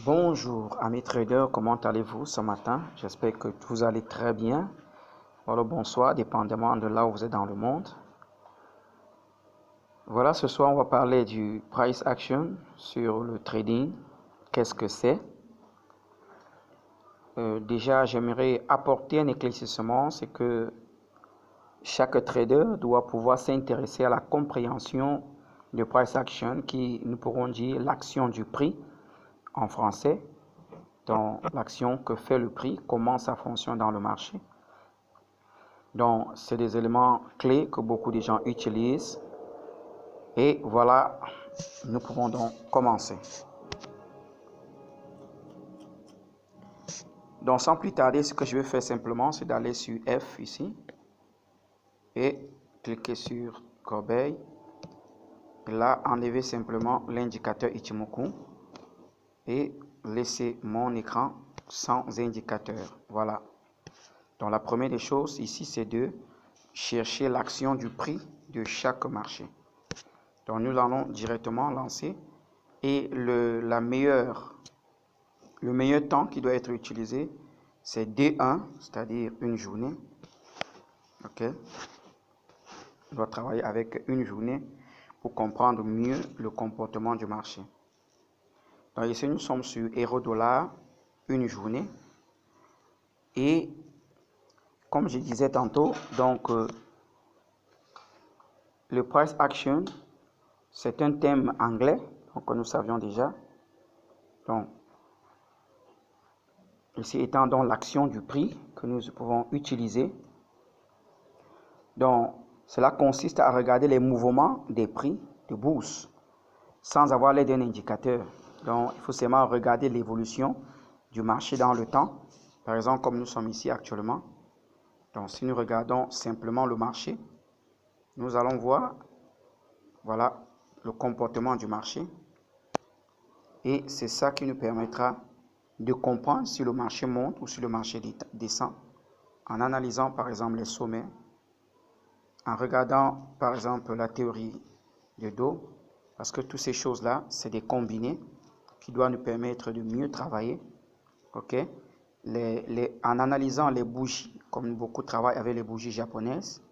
Bonjour amis traders, comment allez-vous ce matin? J'espère que vous allez très bien. Voilà, bonsoir, dépendamment de là où vous êtes dans le monde. Voilà, ce soir on va parler du price action sur le trading. Qu'est-ce que c'est? Déjà, j'aimerais apporter un éclaircissement, c'est que chaque trader doit pouvoir s'intéresser à la compréhension du price action qui, nous pourrons dire, l'action du prix en français. Donc, l'action que fait le prix, comment ça fonctionne dans le marché. Donc, c'est des éléments clés que beaucoup de gens utilisent. Et voilà, nous pouvons donc commencer. Donc, sans plus tarder, ce que je vais faire simplement, c'est d'aller sur F ici et cliquer sur corbeille. Et là, enlever simplement l'indicateur Ichimoku et laisser mon écran sans indicateur. Voilà. Donc, la première des choses ici, c'est de chercher l'action du prix de chaque marché. Donc, nous allons directement lancer et le meilleur temps qui doit être utilisé, c'est D1, c'est-à-dire une journée. Ok. On doit travailler avec une journée pour comprendre mieux le comportement du marché. Donc ici, nous sommes sur euro-dollar, une journée. Et comme je disais tantôt, donc le price action, c'est un thème anglais, donc que nous savions déjà. Donc, ici étant donc l'action du prix que nous pouvons utiliser. Donc, cela consiste à regarder les mouvements des prix de bourse sans avoir l'aide d'un indicateur. Donc, il faut seulement regarder l'évolution du marché dans le temps. Par exemple, comme nous sommes ici actuellement. Donc, si nous regardons simplement le marché, nous allons voir, voilà, le comportement du marché. Et c'est ça qui nous permettra de comprendre si le marché monte ou si le marché descend, en analysant par exemple les sommets, en regardant par exemple la théorie de Dow, parce que toutes ces choses-là, c'est des combinés qui doivent nous permettre de mieux travailler. Ok, en analysant les bougies, comme beaucoup travaillent avec les bougies japonaises,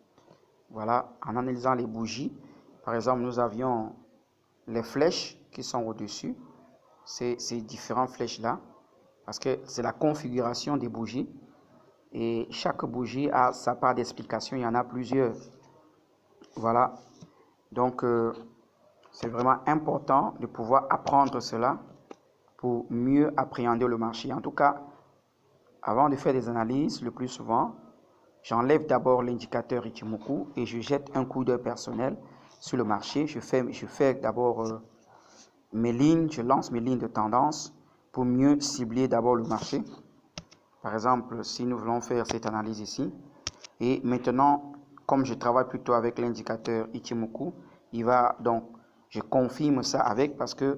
voilà, en analysant les bougies, par exemple, nous avions les flèches qui sont au-dessus, ces différentes flèches-là, parce que c'est la configuration des bougies, et chaque bougie a sa part d'explication, il y en a plusieurs. Voilà, donc c'est vraiment important de pouvoir apprendre cela pour mieux appréhender le marché. En tout cas, avant de faire des analyses, le plus souvent, j'enlève d'abord l'indicateur Ichimoku et je jette un coup d'œil personnel sur le marché. Je fais d'abord mes lignes, je lance mes lignes de tendance pour mieux cibler d'abord le marché. Par exemple, si nous voulons faire cette analyse ici, et maintenant, comme je travaille plutôt avec l'indicateur Ichimoku, je confirme ça avec parce que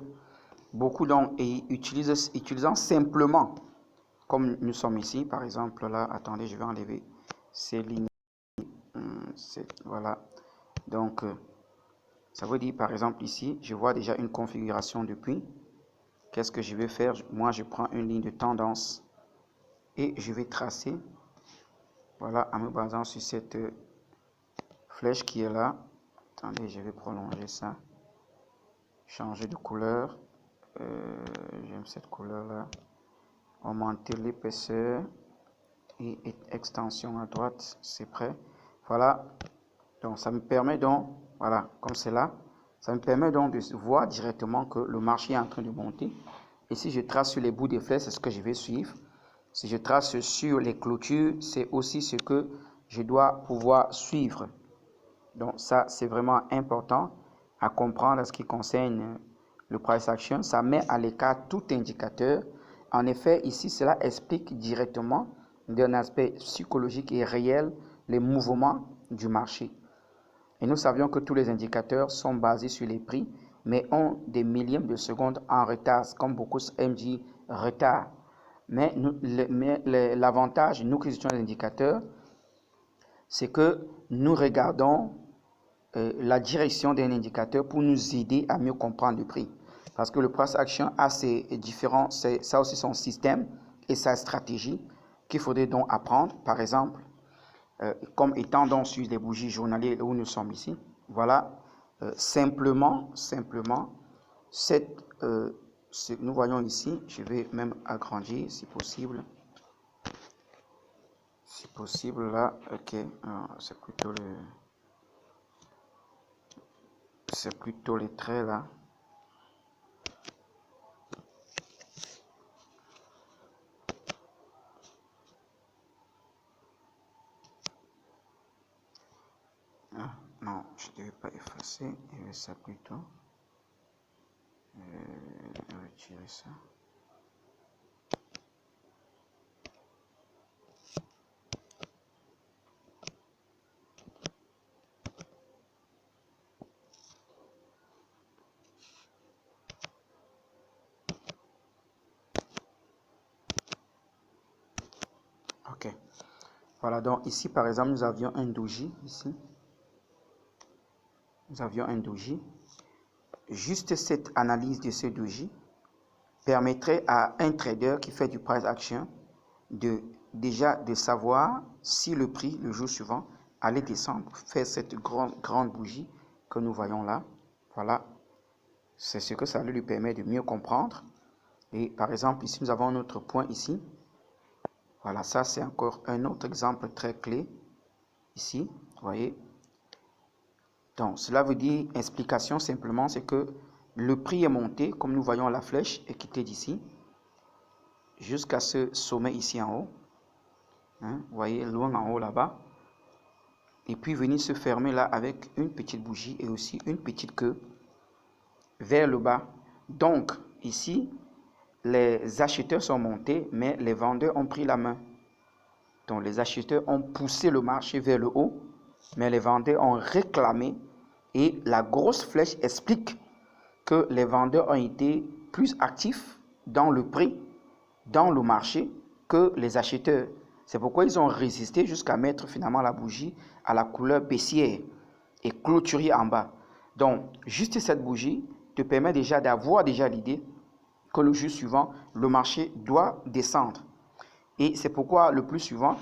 beaucoup donc utilisant simplement, comme nous sommes ici, par exemple là, attendez, je vais enlever ces lignes, voilà, donc ça veut dire par exemple ici, je vois déjà une configuration de prix. Qu'est-ce que je vais faire? Moi, je prends une ligne de tendance et je vais tracer, voilà, en me basant sur cette flèche qui est là. Attendez, je vais prolonger ça, changer de couleur. J'aime cette couleur là, augmenter l'épaisseur et extension à droite, c'est prêt. Voilà, donc ça me permet donc, voilà, comme c'est là, ça me permet donc de voir directement que le marché est en train de monter. Et si je trace sur les bouts des flèches, c'est ce que je vais suivre. Si je trace sur les clôtures, c'est aussi ce que je dois pouvoir suivre. Donc ça, c'est vraiment important à comprendre en ce qui concerne le price action. Ça met à l'écart tout indicateur. En effet, ici, cela explique directement d'un aspect psychologique et réel les mouvements du marché. Et nous savions que tous les indicateurs sont basés sur les prix, mais ont des millièmes de seconde en retard, comme beaucoup aiment dire retard. Mais l'avantage, nous qui utilisons les indicateurs, c'est que nous regardons la direction d'un indicateur pour nous aider à mieux comprendre le prix. Parce que le price action a ses différents, ça aussi son système et sa stratégie qu'il faudrait donc apprendre. Par exemple, comme étant donc sur les bougies journalières où nous sommes ici, voilà, simplement, nous voyons ici, je vais même agrandir si possible. Si possible là, ok, c'est plutôt les traits là. Ah, non, je ne devais pas effacer, il y ça plutôt. Retirer ça. Ok. Voilà, donc ici par exemple, nous avions un doji ici. Nous avions un doji. Juste cette analyse de ce doji permettrait à un trader qui fait du price action déjà de savoir si le prix le jour suivant allait descendre, faire cette grande bougie que nous voyons là. Voilà, c'est ce que ça lui permet de mieux comprendre. Et par exemple, ici, nous avons un autre point ici. Voilà, ça c'est encore un autre exemple très clé. Ici, vous voyez. Donc, cela veut dire, explication simplement, c'est que le prix est monté, comme nous voyons la flèche est quittée d'ici, jusqu'à ce sommet ici en haut. Hein, vous voyez, loin en haut là-bas. Et puis venir se fermer là avec une petite bougie et aussi une petite queue vers le bas. Donc, ici, les acheteurs sont montés, mais les vendeurs ont pris la main. Donc, les acheteurs ont poussé le marché vers le haut, mais les vendeurs ont réclamé. Et la grosse flèche explique que les vendeurs ont été plus actifs dans le prix, dans le marché, que les acheteurs. C'est pourquoi ils ont résisté jusqu'à mettre finalement la bougie à la couleur baissière et clôturer en bas. Donc, juste cette bougie te permet déjà d'avoir déjà l'idée que le jour suivant, le marché doit descendre. Et c'est pourquoi le plus souvent,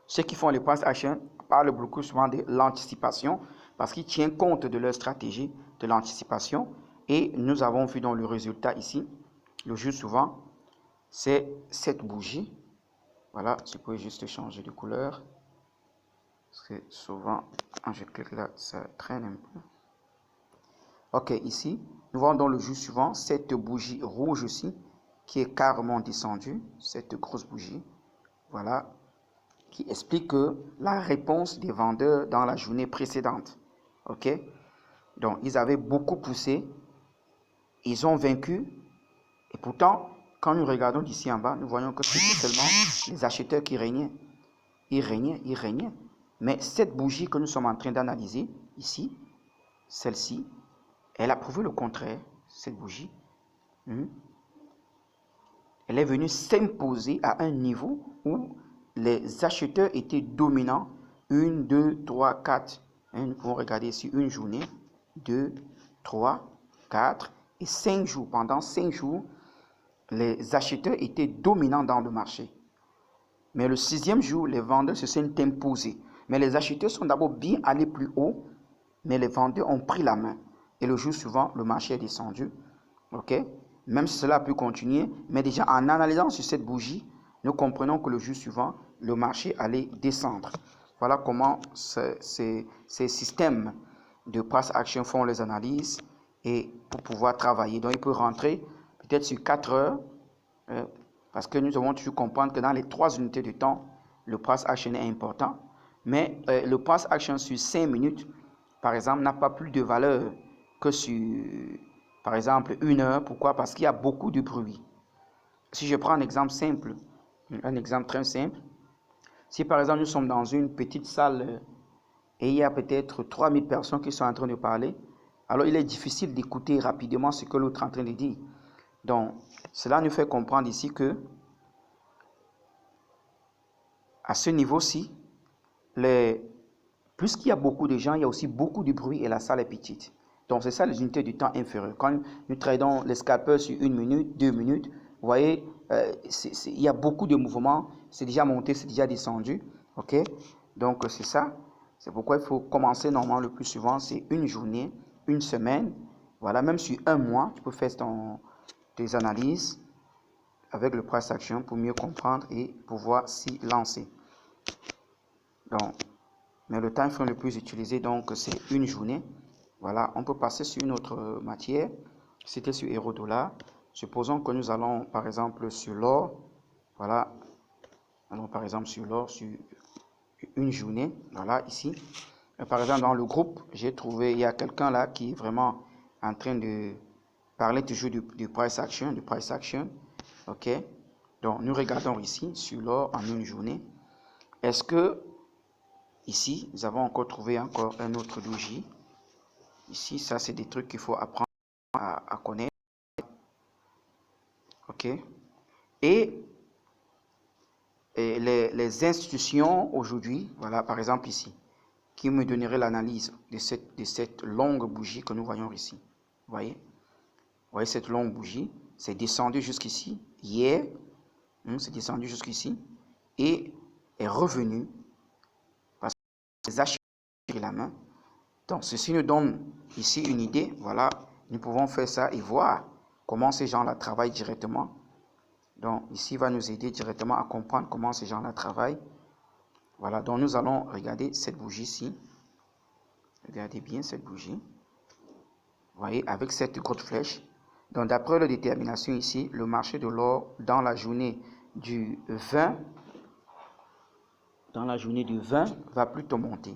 ceux qui font les price action parlent beaucoup souvent de l'anticipation parce qu'ils tiennent compte de leur stratégie de l'anticipation. Et nous avons vu dans le résultat ici, le jour suivant, c'est cette bougie. Voilà, je peux juste changer de couleur. Parce que souvent, quand je clique là, ça traîne un peu. Ok, ici, nous voyons dans le jour suivant cette bougie rouge aussi, qui est carrément descendue, cette grosse bougie. Voilà, qui explique que la réponse des vendeurs dans la journée précédente. Ok, donc ils avaient beaucoup poussé, ils ont vaincu, et pourtant, quand nous regardons d'ici en bas, nous voyons que c'était seulement les acheteurs qui régnaient. Ils régnaient. Mais cette bougie que nous sommes en train d'analyser ici, celle-ci, elle a prouvé le contraire, cette bougie. Elle est venue s'imposer à un niveau où les acheteurs étaient dominants. 1, 2, 3, 4. Nous pouvons regarder ici une journée, 2, 3, 4 et 5 jours. Pendant 5 jours, les acheteurs étaient dominants dans le marché. Mais le 6e jour, les vendeurs se sont imposés. Mais les acheteurs sont d'abord bien allés plus haut, mais les vendeurs ont pris la main. Et le jour suivant, le marché est descendu. Ok? Même si cela a pu continuer, mais déjà en analysant sur cette bougie, nous comprenons que le jour suivant, le marché allait descendre. Voilà comment ces systèmes de price action font les analyses et pour pouvoir travailler. Donc, il peut rentrer peut-être sur 4 heures, parce que nous devons toujours comprendre que dans les 3 unités de temps, le price action est important. Mais le price action sur 5 minutes, par exemple, n'a pas plus de valeur que sur, par exemple, 1 heure. Pourquoi? Parce qu'il y a beaucoup de bruit. Si je prends un exemple simple, un exemple très simple, si par exemple nous sommes dans une petite salle et il y a peut-être 3000 personnes qui sont en train de parler, alors il est difficile d'écouter rapidement ce que l'autre est en train de dire. Donc, cela nous fait comprendre ici que à ce niveau-ci, puisqu'il y a beaucoup de gens, il y a aussi beaucoup de bruit et la salle est petite. Donc, c'est ça les unités du temps inférieur. Quand nous tradons les scalpers sur 1 minute, 2 minutes, vous voyez, il y a beaucoup de mouvements. C'est déjà monté, c'est déjà descendu. OK? Donc, c'est ça. C'est pourquoi il faut commencer normalement le plus souvent, c'est une journée, une semaine. Voilà, même sur un mois, tu peux faire tes analyses avec le price action pour mieux comprendre et pouvoir s'y lancer. Donc, mais le time frame le plus utilisé, donc, c'est une journée. Voilà, on peut passer sur une autre matière. C'était sur euro-dollar. Supposons que nous allons, par exemple, sur l'or. Voilà, allons par exemple sur l'or sur une journée. Voilà, ici. Par exemple, dans le groupe, j'ai trouvé, il y a quelqu'un là qui est vraiment en train de parler toujours du price action, OK? Donc, nous regardons ici sur l'or en une journée. Est-ce que ici, nous avons encore trouvé encore un autre doji. Ici, ça, c'est des trucs qu'il faut apprendre à connaître. OK? Et les institutions aujourd'hui, voilà, par exemple ici, qui me donnerait l'analyse de cette longue bougie que nous voyons ici. Vous voyez cette longue bougie, c'est descendu jusqu'ici. Hier, c'est descendu jusqu'ici et est revenu parce que les achats la main. Donc, ceci nous donne ici une idée. Voilà, nous pouvons faire ça et voir comment ces gens-là travaillent directement. Donc, ici, va nous aider directement à comprendre comment ces gens-là travaillent. Voilà, donc nous allons regarder cette bougie-ci. Regardez bien cette bougie. Vous voyez, avec cette grosse flèche. Donc, d'après la détermination ici, le marché de l'or dans la journée du 20, va plutôt monter.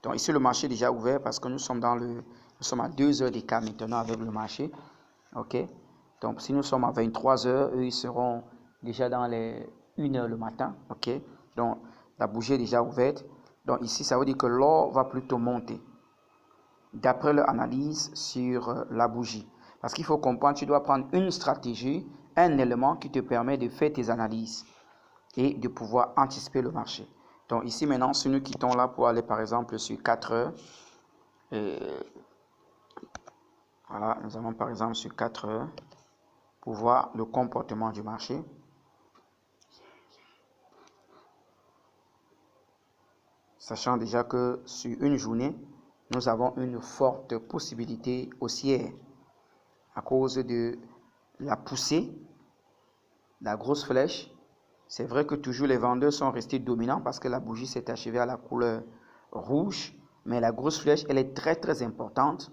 Donc, ici, le marché est déjà ouvert parce que nous sommes à 2 heures d'écart maintenant avec le marché. OK? Donc, si nous sommes à 23 heures, eux, ils seront déjà dans les 1 heure le matin. OK? Donc, la bougie est déjà ouverte. Donc, ici, ça veut dire que l'or va plutôt monter. D'après leur analyse sur la bougie. Parce qu'il faut comprendre, tu dois prendre une stratégie, un élément qui te permet de faire tes analyses et de pouvoir anticiper le marché. Donc ici maintenant, si nous quittons là pour aller par exemple sur 4 heures, voilà, nous allons par exemple sur 4 heures pour voir le comportement du marché. Sachant déjà que sur une journée, nous avons une forte possibilité haussière à cause de la poussée, la grosse flèche. C'est vrai que toujours les vendeurs sont restés dominants parce que la bougie s'est achevée à la couleur rouge, mais la grosse flèche, elle est très très importante.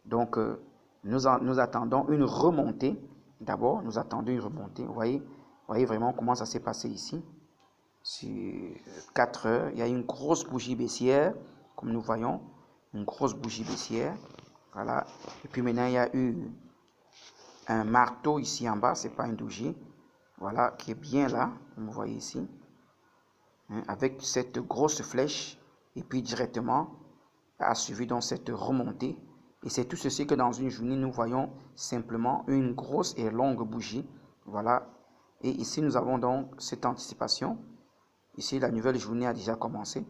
Donc, nous attendons une remontée. D'abord, nous attendons une remontée. Vous voyez vraiment comment ça s'est passé ici. Sur 4 heures, il y a une grosse bougie baissière, comme nous voyons, une grosse bougie baissière. Voilà. Et puis maintenant, il y a eu un marteau ici en bas, c'est pas un doji. Voilà, qui est bien là, comme vous voyez ici. Avec cette grosse flèche. Et puis directement, a suivi donc cette remontée. Et c'est tout ceci que dans une journée, nous voyons simplement une grosse et longue bougie. Voilà. Et ici, nous avons donc cette anticipation. Ici, la nouvelle journée a déjà commencé,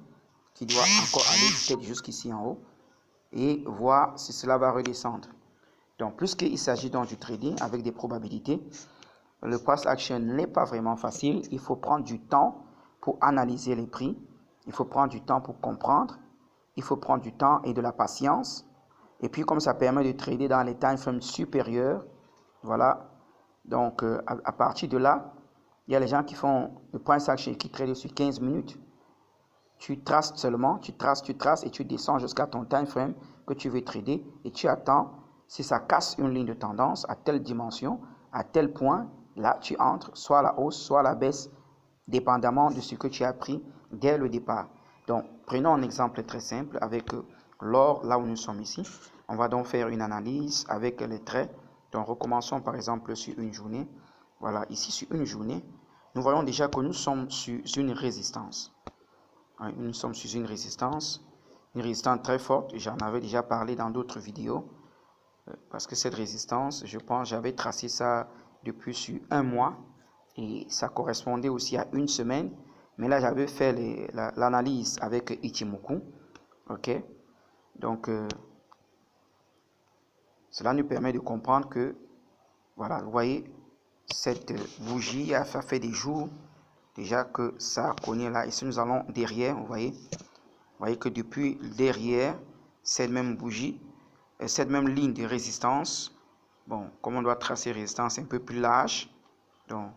qui doit encore aller peut-être jusqu'ici en haut et voir si cela va redescendre. Donc, puisqu'il s'agit donc du trading avec des probabilités, le price action n'est pas vraiment facile. Il faut prendre du temps pour analyser les prix. Il faut prendre du temps pour comprendre. Il faut prendre du temps et de la patience. Et puis, comme ça permet de trader dans les time frames supérieurs, voilà. Donc, à partir de là, il y a les gens qui font le price action qui tradent sur 15 minutes. Tu traces seulement, tu traces et tu descends jusqu'à ton time frame que tu veux trader et tu attends si ça casse une ligne de tendance à telle dimension, à tel point, là tu entres soit à la hausse, soit à la baisse, dépendamment de ce que tu as pris dès le départ. Donc, prenons un exemple très simple avec l'or, là où nous sommes ici. On va donc faire une analyse avec les traits. Donc, recommençons par exemple sur une journée. Voilà, ici sur une journée, nous voyons déjà que nous sommes sur une résistance. Nous sommes sur une résistance très forte. J'en avais déjà parlé dans d'autres vidéos. Parce que cette résistance, je pense, j'avais tracé ça depuis sur un mois. Et ça correspondait aussi à une semaine. Mais là, j'avais fait l'analyse avec Ichimoku. OK? Donc, Cela nous permet de comprendre que, voilà, vous voyez, cette bougie a fait des jours déjà que ça connaît là. Et si nous allons derrière, vous voyez que depuis derrière, cette même bougie, cette même ligne de résistance, bon, comme on doit tracer résistance un peu plus large, donc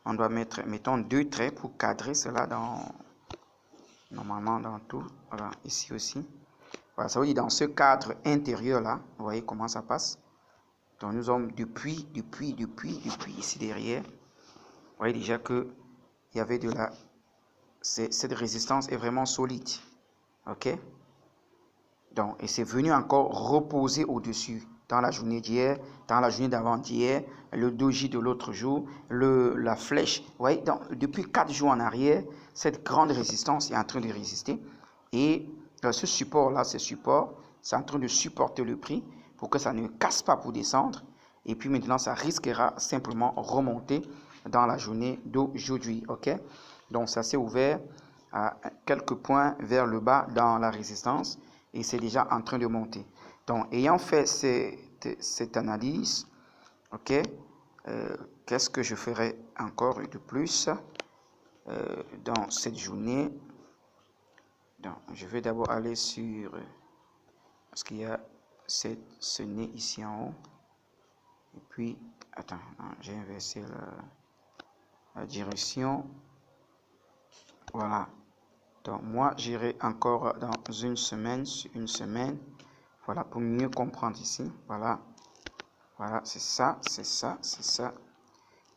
on doit mettre, mettons, 2 traits pour cadrer cela normalement dans tout. Voilà, ici aussi. Voilà, ça veut dire dans ce cadre intérieur là, vous voyez comment ça passe. Donc nous sommes depuis ici derrière. Vous voyez déjà que il y avait de la... Cette résistance est vraiment solide. Ok? Donc, et c'est venu encore reposer au-dessus. Dans la journée d'hier, dans la journée d'avant-hier, le doji de l'autre jour, la flèche. Vous voyez, donc, depuis 4 jours en arrière, cette grande résistance est en train de résister. Et ce support-là, c'est en train de supporter le prix pour que ça ne casse pas pour descendre. Et puis maintenant, ça risquera simplement remonter dans la journée d'aujourd'hui. Ok? Donc, ça s'est ouvert à quelques points vers le bas dans la résistance et c'est déjà en train de monter. Donc, ayant fait cette analyse, ok, qu'est-ce que je ferai encore de plus dans cette journée? Donc, je vais d'abord aller sur, parce qu'il y a ce nez ici en haut. Et puis, attends, j'ai inversé la direction. Voilà. Donc, moi, j'irai encore dans une semaine, voilà, pour mieux comprendre ici. Voilà, voilà, c'est ça.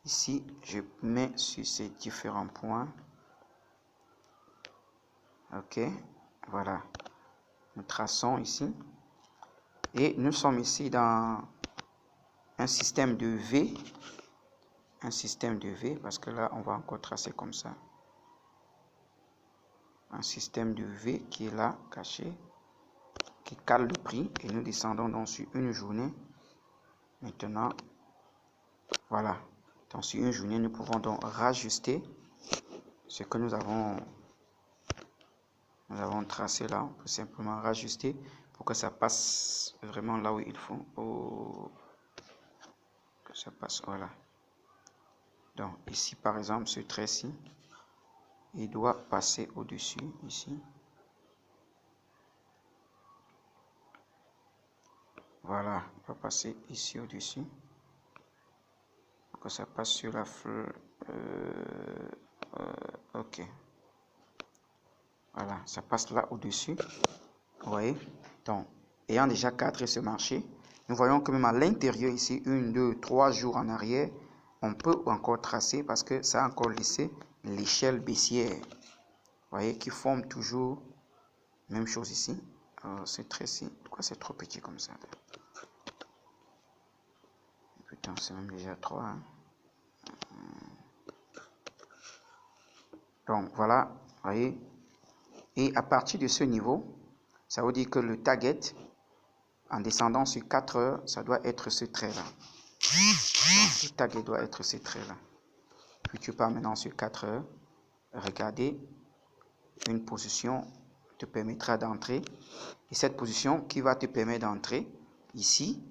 Ici, je mets sur ces différents points. Ok, voilà. Nous traçons ici. Et nous sommes ici dans un système de V. Parce que là, on va encore tracer comme ça. Un système de V qui est là, caché, qui cale le prix. Et nous descendons donc sur une journée. Maintenant, voilà. Donc, sur une journée, nous pouvons donc rajuster ce que nous avons tracé là. On peut simplement rajuster pour que ça passe vraiment là où il faut. Que ça passe, voilà. Donc, ici, par exemple, ce trait-ci, il doit passer au-dessus, ici. Voilà, il va passer ici au-dessus. Pour que ça passe sur la fleur. Ok. Voilà, ça passe là au-dessus. Vous voyez? Donc, ayant déjà cadré ce marché, nous voyons que même à l'intérieur ici, 1, 2, 3 jours en arrière, on peut encore tracer parce que ça a encore laissé l'échelle baissière. Vous voyez, qui forme toujours même chose ici. C'est très ici. Pourquoi c'est trop petit comme ça? Putain, c'est même déjà 3. Hein? Donc, voilà, vous voyez. Et à partir de ce niveau, ça veut dire que le target, en descendant sur 4 heures, ça doit être ce trait-là. Le target doit être ce trait-là. Puis tu pars maintenant sur 4 heures. Regardez, une position te permettra d'entrer. Et cette position qui va te permettre d'entrer, ici,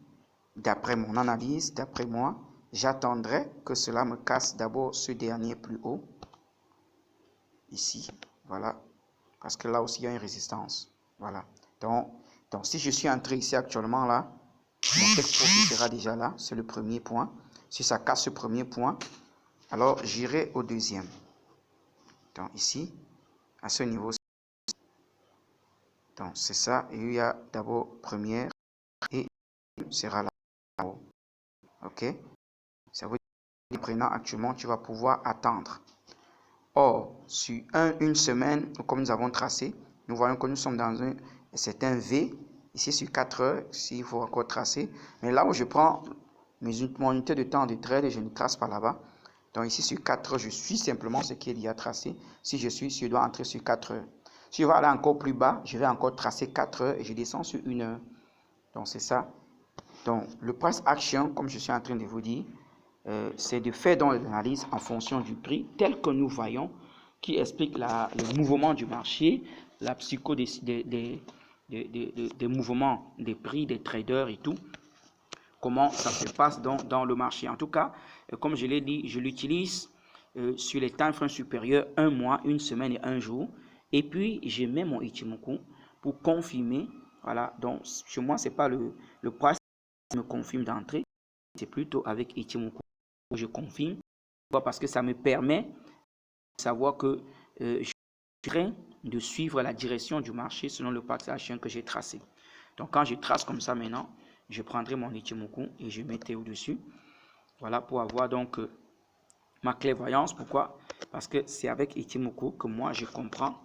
d'après mon analyse, d'après moi, j'attendrai que cela me casse d'abord ce dernier plus haut. Ici, voilà. Parce que là aussi, il y a une résistance. Voilà. Donc si je suis entré ici actuellement, là, mon texte profit sera déjà là. C'est le premier point. Si ça casse ce premier point, alors j'irai au deuxième. Donc ici, à ce niveau, donc c'est ça. Et il y a d'abord première et sera là-haut. Ok? Ça veut dire que prenant actuellement, tu vas pouvoir attendre. Or, sur une semaine, comme nous avons tracé, nous voyons que nous sommes dans un V. Ici, sur 4 heures, s'il faut encore tracer. Mais là où je prends mon unité de temps de trade, je ne trace pas là-bas. Donc ici, sur 4 heures, je suis simplement ce qu'il y a tracé. Si je dois entrer sur 4 heures. Si je vais aller encore plus bas, je vais encore tracer 4 heures et je descends sur 1 heure. Donc, c'est ça. Donc, le price action, comme je suis en train de vous dire, c'est de faire donc l'analyse en fonction du prix tel que nous voyons, qui explique le mouvement du marché, la psycho des mouvements des prix des traders et tout. comment ça se passe dans le marché. En tout cas, comme je l'ai dit, je l'utilise sur les time frames supérieurs, 1 mois, 1 semaine et 1 jour. Et puis, je mets mon Ichimoku pour confirmer. Voilà, donc chez moi, ce n'est pas le price qui me confirme d'entrée, c'est plutôt avec Ichimoku que je confirme. Parce que ça me permet de savoir que je suis en train de suivre la direction du marché selon le price action que j'ai tracé. Donc, quand je trace comme ça maintenant, je prendrai mon Ichimoku et je mettrai au-dessus. Voilà, pour avoir donc ma clairvoyance. Pourquoi? Parce que c'est avec Ichimoku que moi, je comprends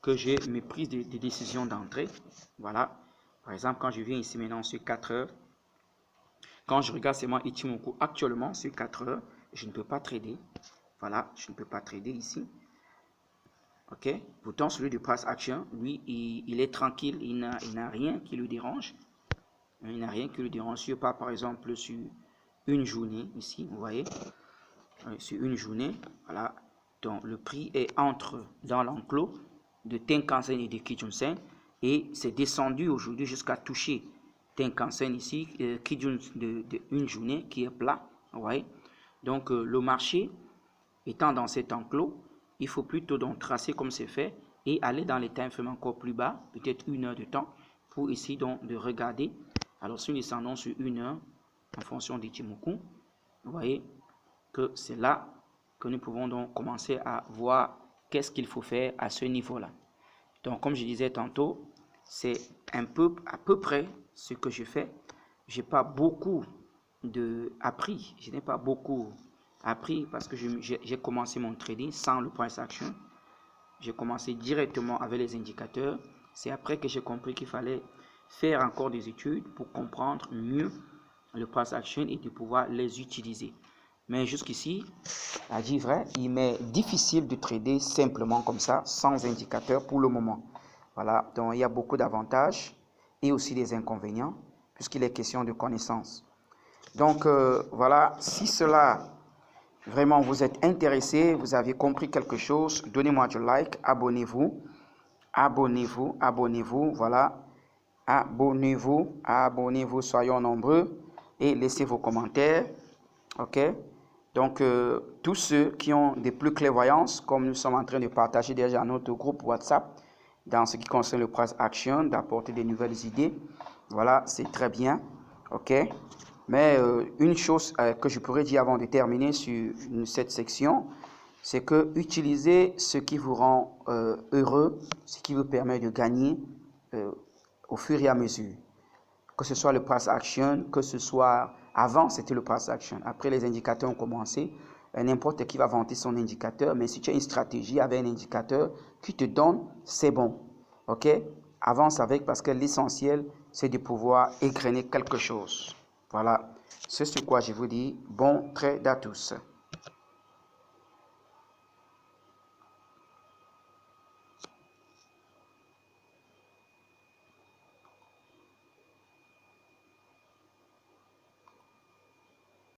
que j'ai mes prises de décision d'entrée. Voilà. Par exemple, quand je viens ici maintenant sur 4 heures, quand je regarde seulement Ichimoku actuellement sur 4 heures, je ne peux pas trader. Voilà, je ne peux pas trader ici. Ok. Pourtant, celui du price action, lui, il est tranquille, il n'a rien qui le dérange. Il n'a rien qui le dérange. Sur pas, par exemple, sur une journée, ici, vous voyez, sur une journée, voilà. Donc, le prix est dans l'enclos de Tenkan-sen et de Kijun-sen et c'est descendu aujourd'hui jusqu'à toucher Tenkan-sen ici, Kijun de une journée qui est plat, vous voyez. Donc, le marché étant dans cet enclos, il faut plutôt donc tracer comme c'est fait et aller dans les time frames encore plus bas, peut-être 1 heure de temps, pour ici donc de regarder. Alors, si nous descendons sur 1 heure, en fonction d'Ichimoku, vous voyez que c'est là que nous pouvons donc commencer à voir qu'est-ce qu'il faut faire à ce niveau-là. Donc, comme je disais tantôt, c'est à peu près ce que je fais. Je n'ai pas beaucoup appris. Je n'ai pas beaucoup appris parce que j'ai commencé mon trading sans le price action. J'ai commencé directement avec les indicateurs. C'est après que j'ai compris qu'il fallait faire encore des études pour comprendre mieux le price action et de pouvoir les utiliser. Mais jusqu'ici, à dire vrai, il m'est difficile de trader simplement comme ça, sans indicateur pour le moment. Voilà, donc il y a beaucoup d'avantages et aussi des inconvénients, puisqu'il est question de connaissance. Donc voilà, si cela vraiment vous êtes intéressé, vous avez compris quelque chose, donnez-moi du like, abonnez-vous, voilà, abonnez-vous, soyons nombreux et laissez vos commentaires, ok? Donc, tous ceux qui ont des plus clairvoyances, comme nous sommes en train de partager déjà notre groupe WhatsApp, dans ce qui concerne le price action, d'apporter des nouvelles idées, voilà, c'est très bien, ok? Mais une chose que je pourrais dire avant de terminer sur cette section, c'est que utilisez ce qui vous rend heureux, ce qui vous permet de gagner au fur et à mesure. Que ce soit le price action, que ce soit avant, c'était le price action. Après, les indicateurs ont commencé. N'importe qui va vanter son indicateur, mais si tu as une stratégie avec un indicateur qui te donne, c'est bon. Ok? Avance avec parce que l'essentiel, c'est de pouvoir égrener quelque chose. Voilà. C'est sur quoi je vous dis bon trade à tous.